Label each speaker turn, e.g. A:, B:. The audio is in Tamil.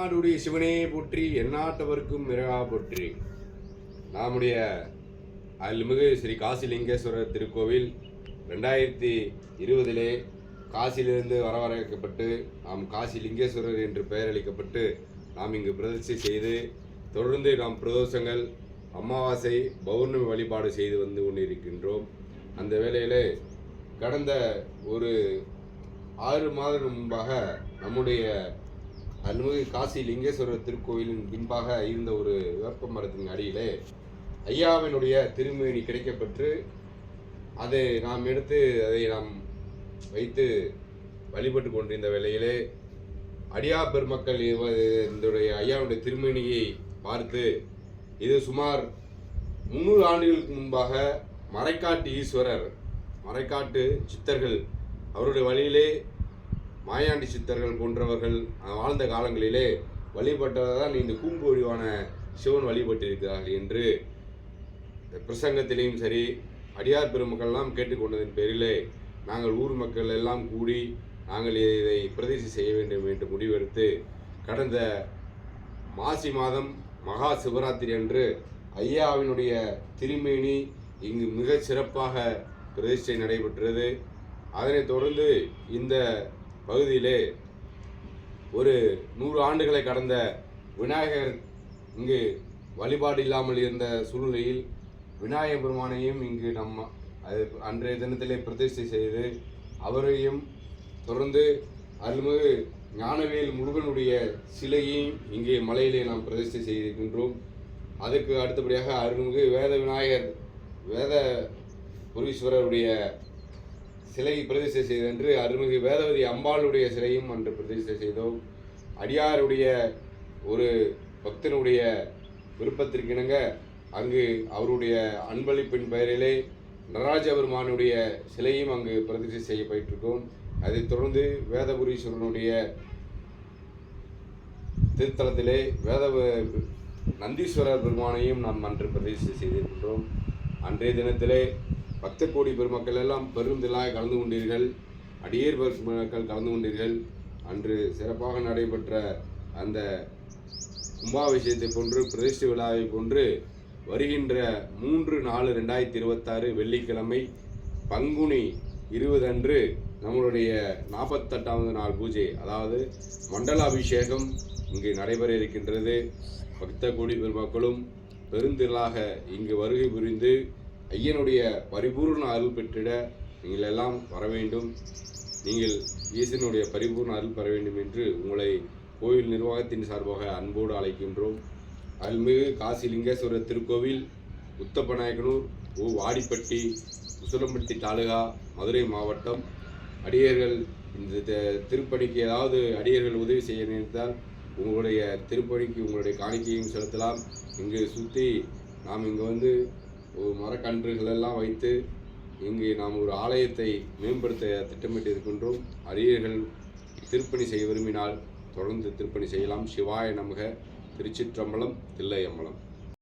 A: தென்னாடுடைய சிவனே போற்றி, எந்நாட்டவர்க்கும் இறைவா போற்றி. நம்முடைய அருள்மிகு ஸ்ரீ காசிலிங்கேஸ்வரர் திருக்கோவில் 2020 காசியிலிருந்து வரவழைக்கப்பட்டு நாம் காசிலிங்கேஸ்வரர் என்று பெயர் அளிக்கப்பட்டு நாம் இங்கு பிரதிஷ்டை செய்து தொடர்ந்து நாம் பிரதோஷங்கள், அமாவாசை, பௌர்ணமி வழிபாடு செய்து வந்து கொண்டிருக்கின்றோம். அந்த வேளையிலே கடந்த ஒரு 6 மாதம் முன்பாக நம்முடைய அருள்மிகு காசி லிங்கேஸ்வரர் திருக்கோயிலின் பின்பாக இருந்த ஒரு வேப்ப மரத்தின் அடியிலே ஐயாவினுடைய திருமேனி கிடைக்கப்பெற்று அதை நாம் எடுத்து அதை நாம் வைத்து வழிபட்டு கொண்டிருந்த வேளையிலே அடியா பெருமக்கள் இதனுடைய ஐயாவுடைய திருமேனியை பார்த்து இது சுமார் 300 ஆண்டுகளுக்கு முன்பாக மறைக்காட்டு ஈஸ்வரர், மறைக்காட்டு சித்தர்கள் அவருடைய வழியிலே மாயாண்டி சித்தர்கள் போன்றவர்கள் வாழ்ந்த காலங்களிலே வழிபட்டதான் இந்த கூம்பு வடிவான சிவன் வழிபட்டிருக்கிறார்கள் என்று பிரசங்கத்திலையும் சரி அடியார் பெருமக்கள்லாம் கேட்டுக்கொண்டதன் பேரிலே நாங்கள் ஊர் மக்கள் எல்லாம் கூடி நாங்கள் இதை பிரதிஷ்டை செய்ய வேண்டும் என்று முடிவெடுத்து கடந்த மாசி மாதம் மகா சிவராத்திரி அன்று ஐயாவினுடைய திருமேனி இங்கு மிக சிறப்பாக பிரதிஷ்டை நடைபெற்றது. அதனைத் தொடர்ந்து இந்த பகுதியிலே ஒரு 100 ஆண்டுகளை கடந்த விநாயகர் இங்கு வழிபாடு இல்லாமல் இருந்த சூழ்நிலையில் விநாயகர் பெருமானையும் இங்கு அன்றைய தினத்திலே பிரதிஷ்டை செய்து அவரையும் தொடர்ந்து அருள்மிகு ஞானவேல் முருகனுடைய சிலையையும் இங்கே மலையிலே நாம் பிரதிஷ்டை செய்திருக்கின்றோம். அதற்கு அடுத்தபடியாக அருள்மிகு வேத விநாயகர், வேத புரீஸ்வரருடைய சிலை பிரதிஷ்டை செய்தென்று அருள்மிகு வேதவதி அம்பாளுடைய சிலையும் அன்று பிரதிஷ்டை செய்தோம். அடியாருடைய ஒரு பக்தனுடைய விருப்பத்திற்கிணங்க அங்கு அவருடைய அன்பளிப்பின் பெயரிலே நடராஜபெருமானுடைய சிலையும் அங்கு பிரதிஷ்டை செய்யப்பட்டிருக்கோம். அதைத் தொடர்ந்து வேதபுரீஸ்வரனுடைய திருத்தலத்திலே நந்தீஸ்வரர் பெருமானையும் நாம் அன்று பிரதிஷ்டை செய்திருக்கின்றோம். அன்றைய தினத்திலே பக்த கோடி பெருமக்கள் எல்லாம் பெருந்திலாக கலந்து கொண்டீர்கள், அடியேர் பெருமக்கள் கலந்து கொண்டீர்கள். அன்று சிறப்பாக நடைபெற்ற அந்த கும்பாபிஷேகத்தை போன்று பிரதிஷ்டை விழாவை போன்று வருகின்ற 3/4/2026 வெள்ளிக்கிழமை பங்குனி 20 அன்று நம்மளுடைய 48வது நாள் பூஜை, அதாவது மண்டலாபிஷேகம் இங்கு நடைபெற இருக்கின்றது. பக்த கோடி பெருமக்களும் பெருந்திரளாக இங்கு வருகை புரிந்து ஐயனுடைய பரிபூர்ண அருள் பெற்றிட நீங்கள் எல்லாம் வர வேண்டும். நீங்கள் ஈசனுடைய பரிபூர்ண அருள் பெற வேண்டும் என்று உங்களை கோயில் நிர்வாகத்தின் சார்பாக அன்போடு அழைக்கின்றோம். அருள்மிகு காசி லிங்கேஸ்வரர் திருக்கோவில், உத்தப்பநாயக்கனூர், வாடிப்பட்டி, உசிலம்பட்டி தாலுகா, மதுரை மாவட்டம். அடியர்கள் இந்த திருப்பணிக்கு ஏதாவது அடியர்கள் உதவி செய்ய நினைத்தால் உங்களுடைய திருப்பணிக்கு உங்களுடைய காணிக்கையும் செலுத்தலாம். இங்கு சுற்றி நாம் இங்கு வந்து மரக்கன்றுகள் எல்லாம் வைத்து இங்கு நாம் ஒரு ஆலயத்தை மேம்படுத்த திட்டமிட்டு இருக்கின்றோம். அடியர்கள் திருப்பணி செய்ய விரும்பினால் தொடர்ந்து திருப்பணி செய்யலாம். சிவாய நமக. திருச்சிற்றம்பலம், தில்லையம்பலம்.